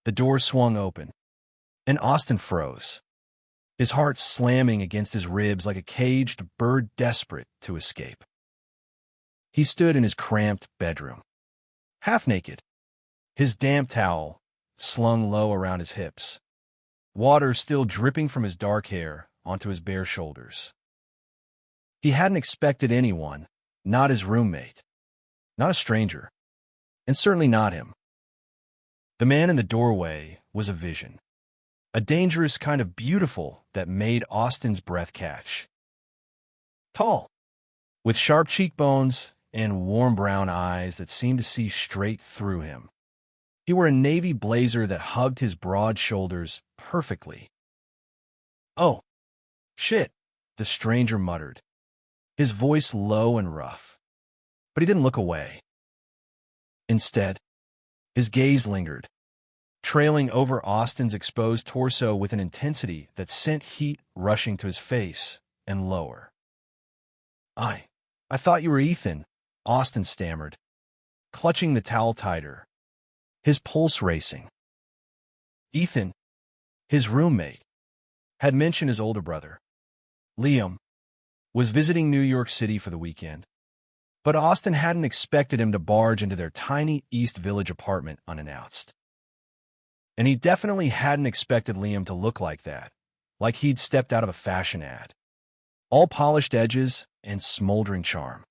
The door swung open, and Austin froze, his heart slamming against his ribs like a caged bird desperate to escape. He stood in his cramped bedroom, half naked, his damp towel slung low around his hips, water still dripping from his dark hair onto his bare shoulders. He hadn't expected anyone, not his roommate, not a stranger, and certainly not him. The man in the doorway was a vision, a dangerous kind of beautiful that made Austin's breath catch. Tall, with sharp cheekbones and warm brown eyes that seemed to see straight through him. He wore a navy blazer that hugged his broad shoulders perfectly. "Oh, shit," the stranger muttered, his voice low and rough. But he didn't look away. Instead, his gaze lingered, trailing over Austin's exposed torso with an intensity that sent heat rushing to his face and lower. I thought you were Ethan," Austin stammered, clutching the towel tighter, his pulse racing. Ethan, his roommate, had mentioned his older brother, Liam, was visiting New York City for the weekend, but Austin hadn't expected him to barge into their tiny East Village apartment unannounced. And he definitely hadn't expected Liam to look like that, like he'd stepped out of a fashion ad. All polished edges and smoldering charm.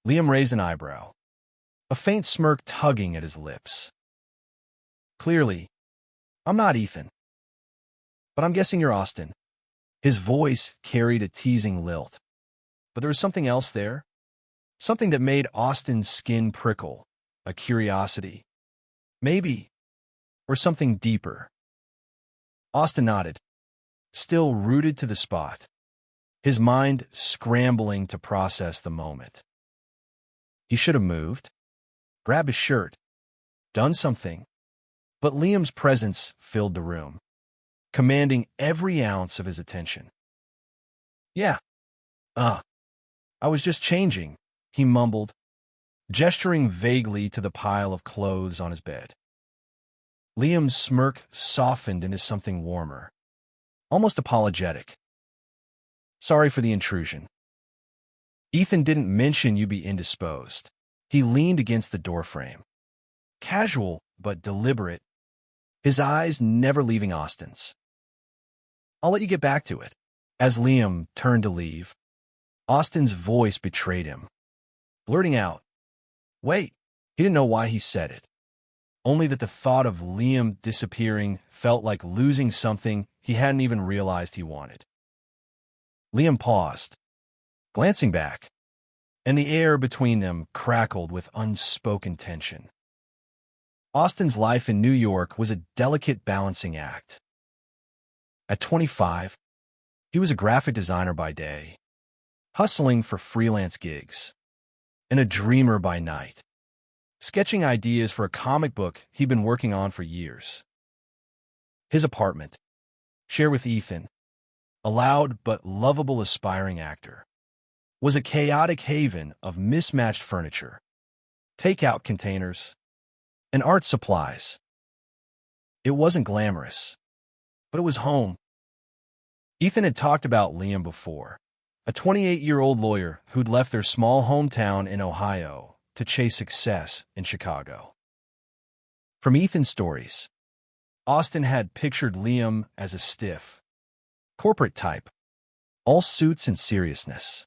Liam raised an eyebrow, a faint smirk tugging at his lips. "Clearly, I'm not Ethan. But I'm guessing you're Austin." His voice carried a teasing lilt. But there was something else there. Something that made Austin's skin prickle. A curiosity. Maybe. Or something deeper. Austin nodded, still rooted to the spot, his mind scrambling to process the moment. He should have moved, grabbed his shirt, done something. But Liam's presence filled the room, commanding every ounce of his attention. "Yeah, I was just changing," he mumbled, gesturing vaguely to the pile of clothes on his bed. Liam's smirk softened into something warmer, almost apologetic. "Sorry for the intrusion. Ethan didn't mention you'd be indisposed." He leaned against the doorframe, casual but deliberate, his eyes never leaving Austin's. "I'll let you get back to it." As Liam turned to leave, Austin's voice betrayed him, blurting out, "Wait." He didn't know why he said it, only that the thought of Liam disappearing felt like losing something he hadn't even realized he wanted. Liam paused, glancing back, and the air between them crackled with unspoken tension. Austin's life in New York was a delicate balancing act. At 25, he was a graphic designer by day, hustling for freelance gigs, and a dreamer by night, sketching ideas for a comic book he'd been working on for years. His apartment, shared with Ethan, a loud but lovable aspiring actor, was a chaotic haven of mismatched furniture, takeout containers, and art supplies. It wasn't glamorous, but it was home. Ethan had talked about Liam before, a 28-year-old lawyer who'd left their small hometown in Ohio to chase success in Chicago. From Ethan's stories, Austin had pictured Liam as a stiff, corporate type, all suits and seriousness.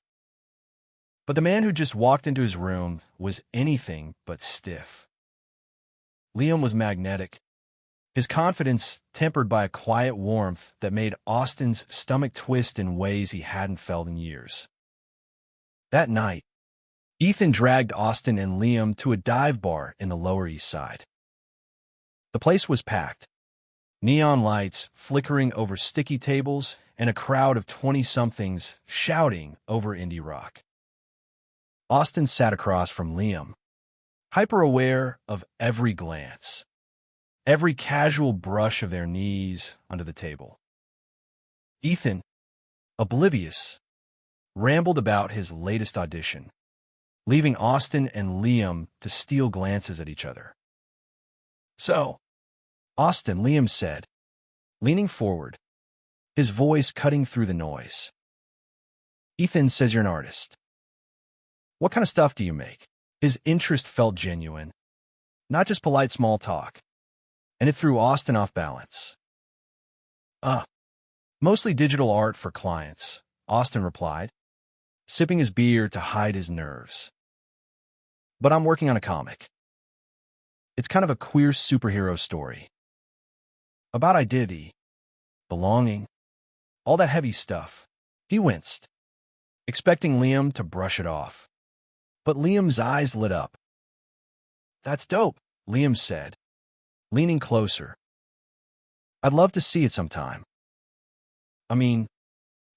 But the man who just walked into his room was anything but stiff. Liam was magnetic, his confidence tempered by a quiet warmth that made Austin's stomach twist in ways he hadn't felt in years. That night, Ethan dragged Austin and Liam to a dive bar in the Lower East Side. The place was packed, neon lights flickering over sticky tables and a crowd of 20-somethings shouting over indie rock. Austin sat across from Liam, hyper-aware of every glance, every casual brush of their knees under the table. Ethan, oblivious, rambled about his latest audition, leaving Austin and Liam to steal glances at each other. "So," Austin, Liam said, leaning forward, his voice cutting through the noise. Ethan says you're an artist. What kind of stuff do you make? His interest felt genuine, not just polite small talk, and it threw Austin off balance. Mostly digital art for clients, Austin replied, sipping his beer to hide his nerves. But I'm working on a comic. It's kind of a queer superhero story. About identity, belonging, all that heavy stuff. He winced, expecting Liam to brush it off. But Liam's eyes lit up. That's dope, Liam said, leaning closer. I'd love to see it sometime. I mean,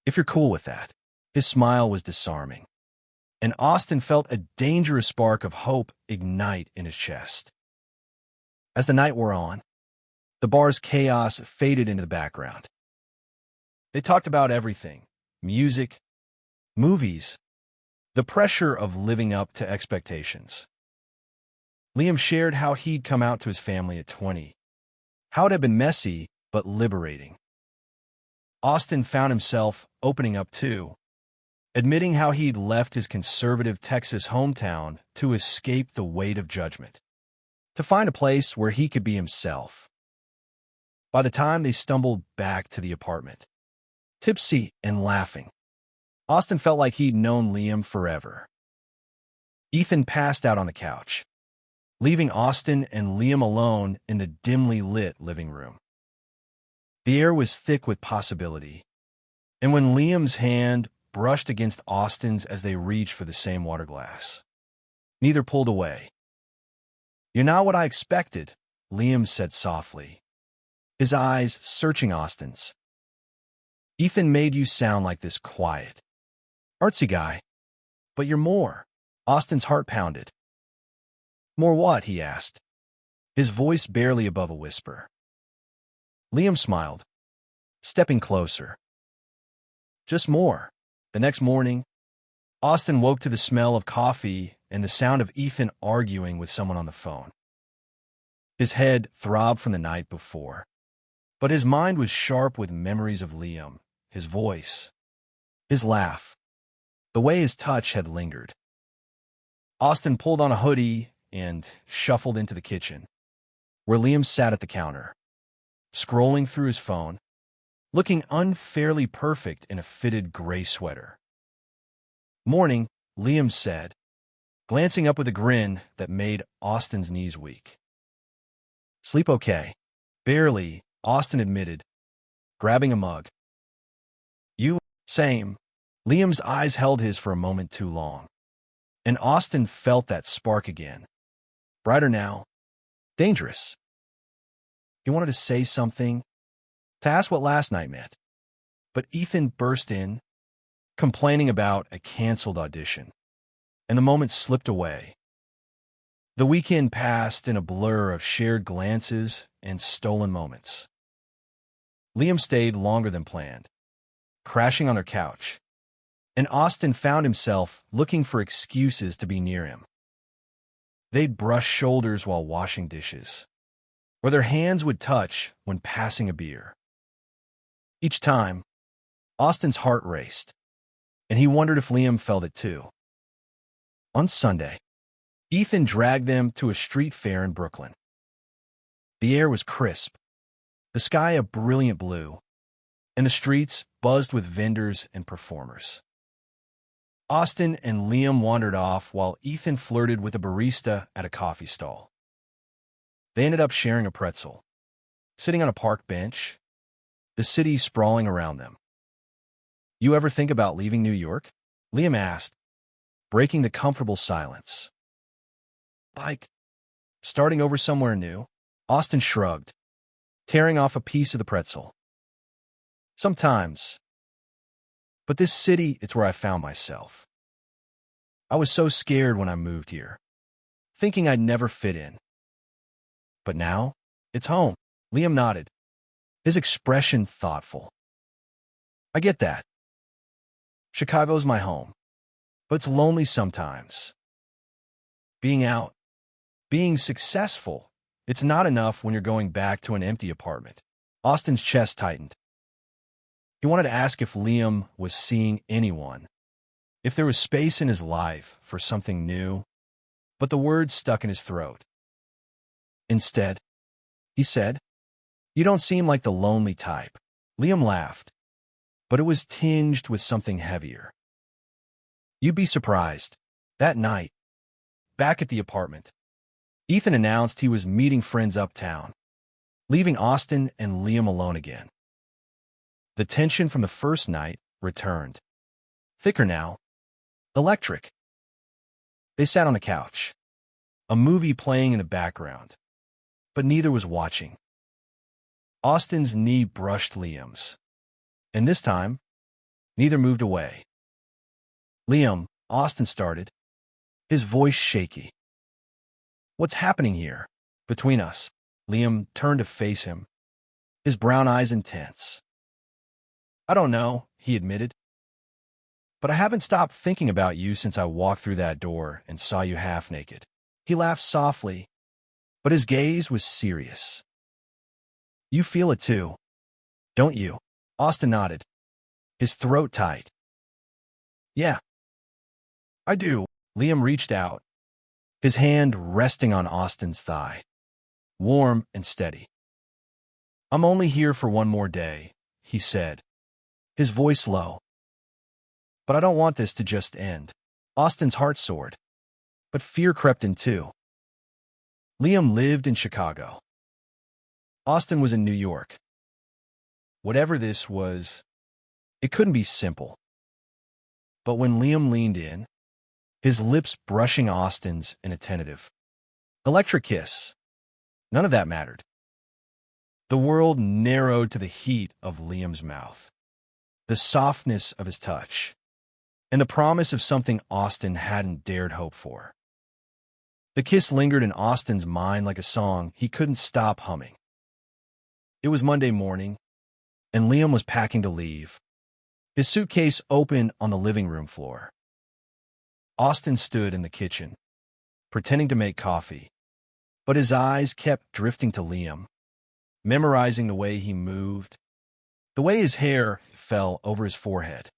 if you're cool with that. His smile was disarming, and Austin felt a dangerous spark of hope ignite in his chest. As the night wore on, the bar's chaos faded into the background. They talked about everything: music, movies, the pressure of living up to expectations. Liam shared how he'd come out to his family at 20, how it had been messy but liberating. Austin found himself opening up too, admitting how he'd left his conservative Texas hometown to escape the weight of judgment, to find a place where he could be himself. By the time they stumbled back to the apartment, tipsy and laughing, Austin felt like he'd known Liam forever. Ethan passed out on the couch, leaving Austin and Liam alone in the dimly lit living room. The air was thick with possibility, and when Liam's hand brushed against Austin's as they reached for the same water glass, neither pulled away. You're not what I expected, Liam said softly, his eyes searching Austin's. Ethan made you sound like this quiet, artsy guy, but you're more. Austin's heart pounded. More what? He asked, his voice barely above a whisper. Liam smiled, stepping closer. Just more. The next morning, Austin woke to the smell of coffee and the sound of Ethan arguing with someone on the phone. His head throbbed from the night before, but his mind was sharp with memories of Liam, his voice, his laugh, the way his touch had lingered. Austin pulled on a hoodie and shuffled into the kitchen, where Liam sat at the counter, scrolling through his phone, looking unfairly perfect in a fitted gray sweater. Morning, Liam said, glancing up with a grin that made Austin's knees weak. Sleep okay? Barely, Austin admitted, grabbing a mug. You? Same. Liam's eyes held his for a moment too long, and Austin felt that spark again. Brighter now. Dangerous. He wanted to say something, to ask what last night meant, but Ethan burst in, complaining about a canceled audition, and the moment slipped away. The weekend passed in a blur of shared glances and stolen moments. Liam stayed longer than planned, crashing on her couch, and Austin found himself looking for excuses to be near him. They'd brush shoulders while washing dishes, or their hands would touch when passing a beer. Each time, Austin's heart raced, and he wondered if Liam felt it too. On Sunday, Ethan dragged them to a street fair in Brooklyn. The air was crisp, the sky a brilliant blue, and the streets buzzed with vendors and performers. Austin and Liam wandered off while Ethan flirted with a barista at a coffee stall. They ended up sharing a pretzel, sitting on a park bench, the city sprawling around them. You ever think about leaving New York? Liam asked, breaking the comfortable silence. Like, starting over somewhere new? Austin shrugged, tearing off a piece of the pretzel. Sometimes. But this city, it's where I found myself. I was so scared when I moved here, thinking I'd never fit in. But now, it's home. Liam nodded, his expression thoughtful. I get that. Chicago's my home, but it's lonely sometimes. Being out, being successful, It's not enough when you're going back to an empty apartment. Austin's chest tightened. He wanted to ask if Liam was seeing anyone, if there was space in his life for something new, but the words stuck in his throat. Instead, he said, "You don't seem like the lonely type." Liam laughed, but it was tinged with something heavier. You'd be surprised. That night, back at the apartment, Ethan announced he was meeting friends uptown, leaving Austin and Liam alone again. The tension from the first night returned. Thicker now. Electric. They sat on the couch, a movie playing in the background, but neither was watching. Austin's knee brushed Liam's, and this time, neither moved away. "Liam," Austin started, his voice shaky. "What's happening here, between us?" Liam turned to face him, his brown eyes intense. "I don't know," he admitted. "But I haven't stopped thinking about you since I walked through that door and saw you half naked." He laughed softly, but his gaze was serious. "You feel it too, don't you?" Austin nodded, his throat tight. "Yeah, I do." Liam reached out, his hand resting on Austin's thigh, warm and steady. "I'm only here for one more day," he said, his voice low. "But I don't want this to just end." Austin's heart soared, but fear crept in too. Liam lived in Chicago. Austin was in New York. Whatever this was, it couldn't be simple. But when Liam leaned in, his lips brushing Austin's in a tentative, electric kiss, none of that mattered. The world narrowed to the heat of Liam's mouth, the softness of his touch, and the promise of something Austin hadn't dared hope for. The kiss lingered in Austin's mind like a song he couldn't stop humming. It was Monday morning, and Liam was packing to leave, his suitcase open on the living room floor. Austin stood in the kitchen, pretending to make coffee, but his eyes kept drifting to Liam, memorizing the way he moved, the way his hair fell over his forehead.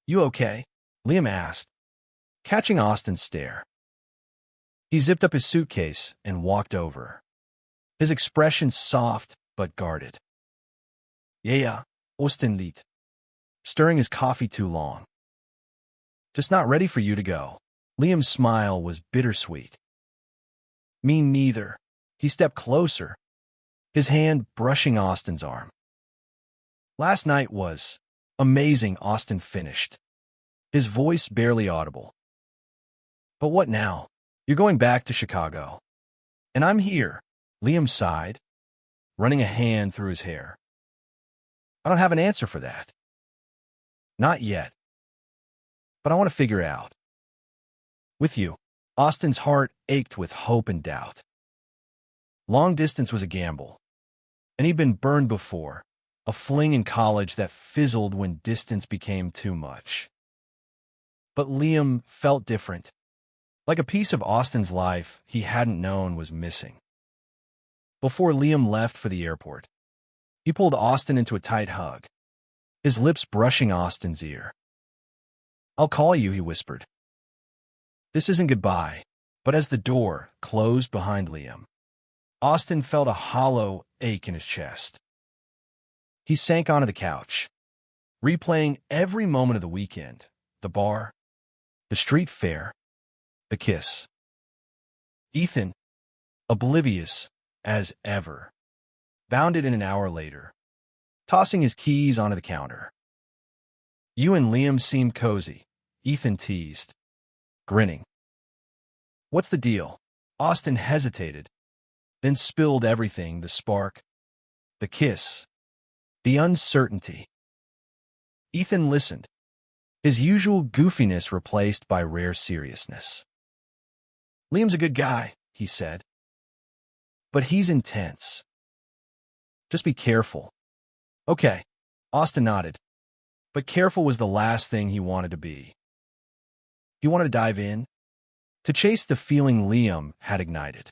"You okay?" Liam asked, catching Austin's stare. He zipped up his suitcase and walked over, his expression soft but guarded. "Yeah, Austin lit." Stirring his coffee too long. "Just not ready for you to go." Liam's smile was bittersweet. "Me neither." He stepped closer, his hand brushing Austin's arm. "Last night was amazing," Austin finished, his voice barely audible. "But what now? You're going back to Chicago. And I'm here." Liam sighed, running a hand through his hair. "I don't have an answer for that. Not yet. But I want to figure it out. With you." Austin's heart ached with hope and doubt. Long distance was a gamble, and he'd been burned before, a fling in college that fizzled when distance became too much. But Liam felt different, like a piece of Austin's life he hadn't known was missing. Before Liam left for the airport, he pulled Austin into a tight hug, his lips brushing Austin's ear. "I'll call you," he whispered. "This isn't goodbye." But as the door closed behind Liam, Austin felt a hollow ache in his chest. He sank onto the couch, replaying every moment of the weekend, the bar, the street fair, the kiss. Ethan, oblivious as ever, bounded in an hour later, tossing his keys onto the counter. "You and Liam seem cozy," Ethan teased, grinning. "What's the deal?" Austin hesitated, then spilled everything, the spark, the kiss, the uncertainty. Ethan listened, his usual goofiness replaced by rare seriousness. "Liam's a good guy," he said, "but he's intense. Just be careful." "Okay," Austin nodded, but careful was the last thing he wanted to be. He wanted to dive in, to chase the feeling Liam had ignited.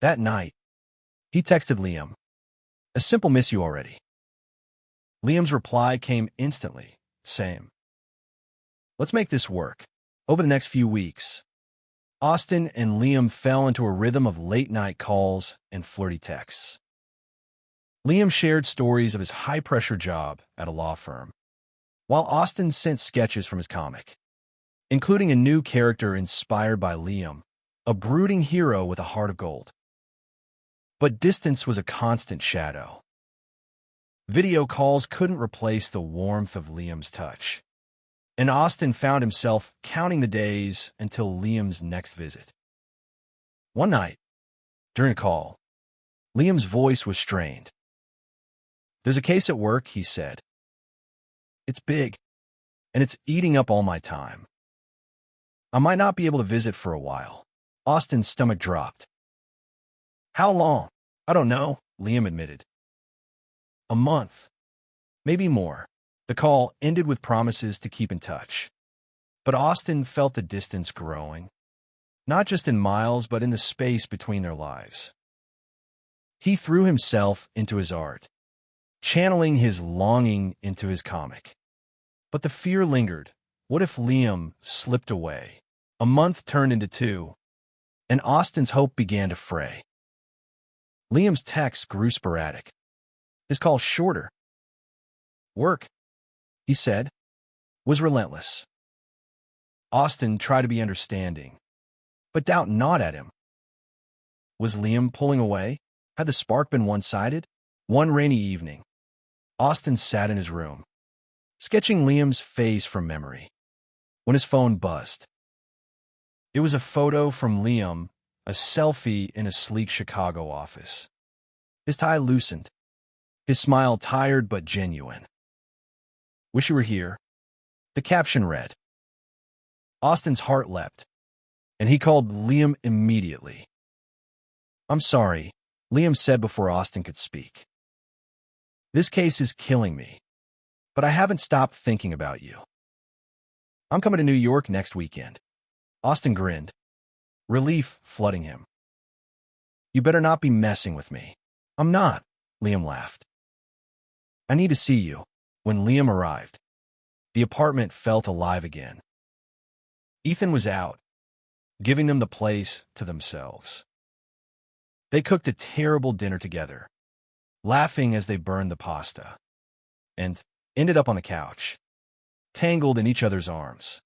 That night, he texted Liam, "A simple miss you already." Liam's reply came instantly, "Same. Let's make this work." Over the next few weeks, Austin and Liam fell into a rhythm of late-night calls and flirty texts. Liam shared stories of his high-pressure job at a law firm, while Austin sent sketches from his comic, including a new character inspired by Liam, a brooding hero with a heart of gold. But distance was a constant shadow. Video calls couldn't replace the warmth of Liam's touch, and Austin found himself counting the days until Liam's next visit. One night, during a call, Liam's voice was strained. "There's a case at work," he said. "It's big, and it's eating up all my time. I might not be able to visit for a while." Austin's stomach dropped. "How long?" "I don't know," Liam admitted. "A month. Maybe more." The call ended with promises to keep in touch. But Austin felt the distance growing, not just in miles, but in the space between their lives. He threw himself into his art, channeling his longing into his comic. But the fear lingered. What if Liam slipped away? A month turned into 2, and Austin's hope began to fray. Liam's texts grew sporadic, his calls shorter. "Work," he said, was relentless. Austin tried to be understanding, but doubt gnawed at him. Was Liam pulling away? Had the spark been one-sided? One rainy evening, Austin sat in his room, sketching Liam's face from memory, when his phone buzzed. It was a photo from Liam, a selfie in a sleek Chicago office. His tie loosened, his smile tired but genuine. "Wish you were here," the caption read. Austin's heart leapt, and he called Liam immediately. "I'm sorry," Liam said before Austin could speak. "This case is killing me, but I haven't stopped thinking about you. I'm coming to New York next weekend." Austin grinned, relief flooding him. "You better not be messing with me." "I'm not," Liam laughed. "I need to see you." When Liam arrived, the apartment felt alive again. Ethan was out, giving them the place to themselves. They cooked a terrible dinner together, laughing as they burned the pasta, and ended up on the couch, tangled in each other's arms.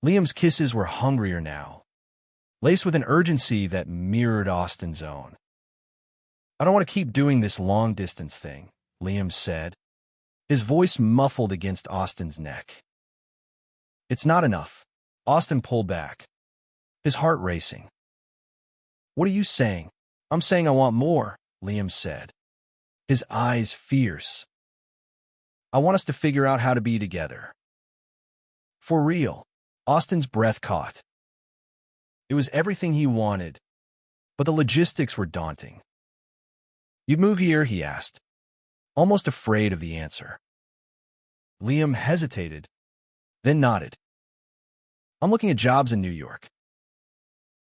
Liam's kisses were hungrier now, laced with an urgency that mirrored Austin's own. "I don't want to keep doing this long-distance thing," Liam said, his voice muffled against Austin's neck. "It's not enough." Austin pulled back, his heart racing. "What are you saying?" "I'm saying I want more," Liam said, his eyes fierce. "I want us to figure out how to be together. For real." Austin's breath caught. It was everything he wanted, but the logistics were daunting. "You'd move here?" he asked, almost afraid of the answer. Liam hesitated, then nodded. "I'm looking at jobs in New York.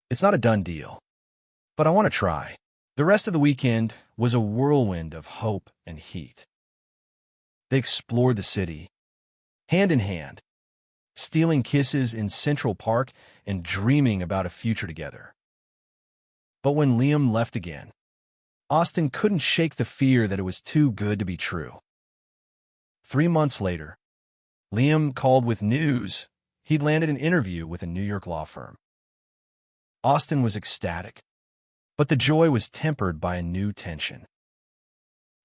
It's not a done deal, but I want to try." The rest of the weekend was a whirlwind of hope and heat. They explored the city, hand in hand, stealing kisses in Central Park and dreaming about a future together. But when Liam left again, Austin couldn't shake the fear that it was too good to be true. 3 months later, Liam called with news he'd landed an interview with a New York law firm. Austin was ecstatic, but the joy was tempered by a new tension.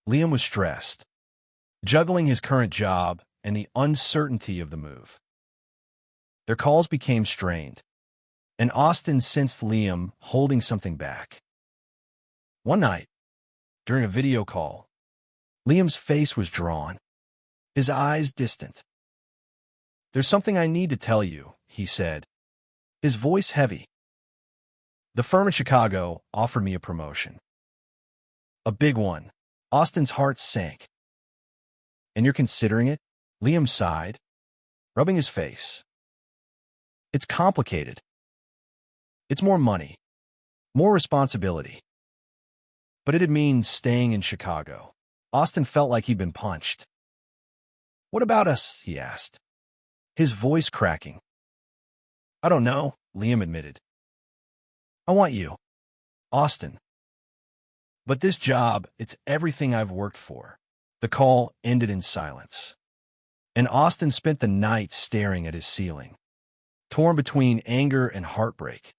Liam was stressed, juggling his current job and the uncertainty of the move. Their calls became strained, and Austin sensed Liam holding something back. One night, during a video call, Liam's face was drawn, his eyes distant. "There's something I need to tell you," he said, his voice heavy. "The firm in Chicago offered me a promotion. A big one." Austin's heart sank. "And you're considering it?" Liam sighed, rubbing his face. "It's complicated. It's more money, more responsibility. But it'd mean staying in Chicago. Austin felt like he'd been punched. "What about us?" he asked, his voice cracking. "I don't know," Liam admitted. "I want you, Austin. But this job, it's everything I've worked for." The call ended in silence, and Austin spent the night staring at his ceiling, torn between anger and heartbreak.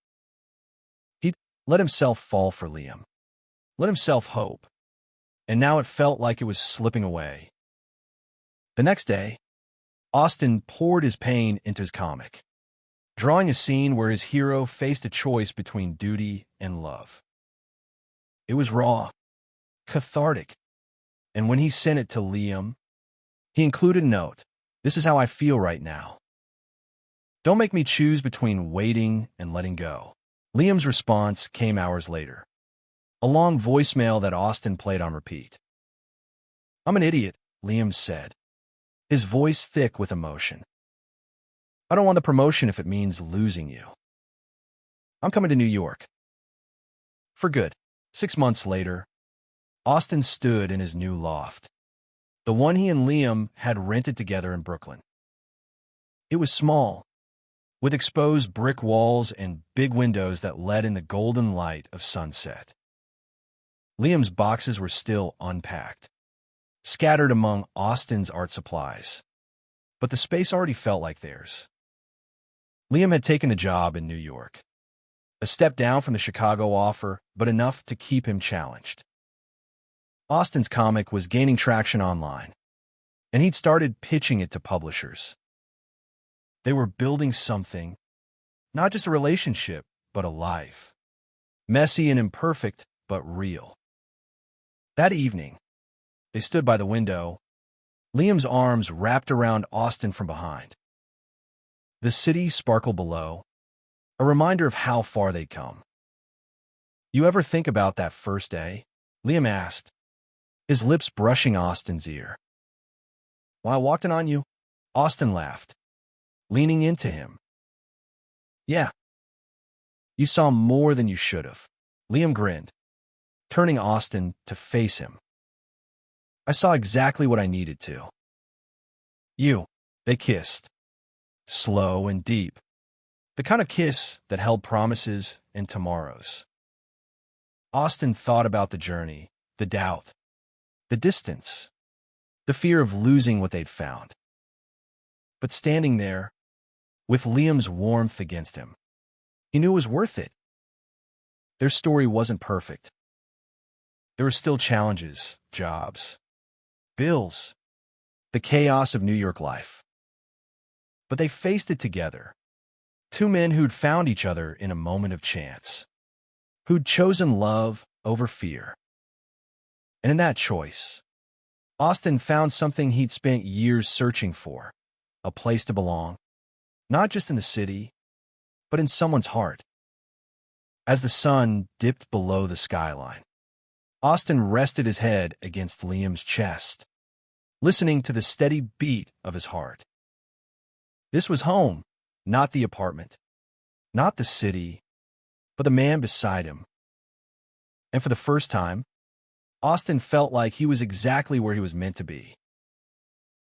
He'd let himself fall for Liam, let himself hope, and now it felt like it was slipping away. The next day, Austin poured his pain into his comic, drawing a scene where his hero faced a choice between duty and love. It was raw, cathartic, and when he sent it to Liam, he included a note: "This is how I feel right now. Don't make me choose between waiting and letting go." Liam's response came hours later, a long voicemail that Austin played on repeat. "I'm an idiot," Liam said, his voice thick with emotion. "I don't want the promotion if it means losing you. I'm coming to New York. For good." 6 months later, Austin stood in his new loft, the one he and Liam had rented together in Brooklyn. It was small, with exposed brick walls and big windows that let in the golden light of sunset. Liam's boxes were still unpacked, scattered among Austin's art supplies, but the space already felt like theirs. Liam had taken a job in New York, a step down from the Chicago offer, but enough to keep him challenged. Austin's comic was gaining traction online, and he'd started pitching it to publishers. They were building something, not just a relationship, but a life. Messy and imperfect, but real. That evening, they stood by the window, Liam's arms wrapped around Austin from behind. The city sparkled below, a reminder of how far they'd come. "You ever think about that first day?" Liam asked, his lips brushing Austin's ear. "When I walked in on you?" Austin laughed, leaning into him. "Yeah. You saw more than you should have." Liam grinned, turning Austin to face him. "I saw exactly what I needed to." "You." They kissed, slow and deep, the kind of kiss that held promises and tomorrows. Austin thought about the journey, the doubt, the distance, the fear of losing what they'd found. But standing there, with Liam's warmth against him, he knew it was worth it. Their story wasn't perfect. There were still challenges, jobs, bills, the chaos of New York life. But they faced it together. Two men who'd found each other in a moment of chance, who'd chosen love over fear. And in that choice, Austin found something he'd spent years searching for, a place to belong, not just in the city, but in someone's heart. As the sun dipped below the skyline, Austin rested his head against Liam's chest, listening to the steady beat of his heart. This was home, not the apartment, not the city, but the man beside him. And for the first time, Austin felt like he was exactly where he was meant to be.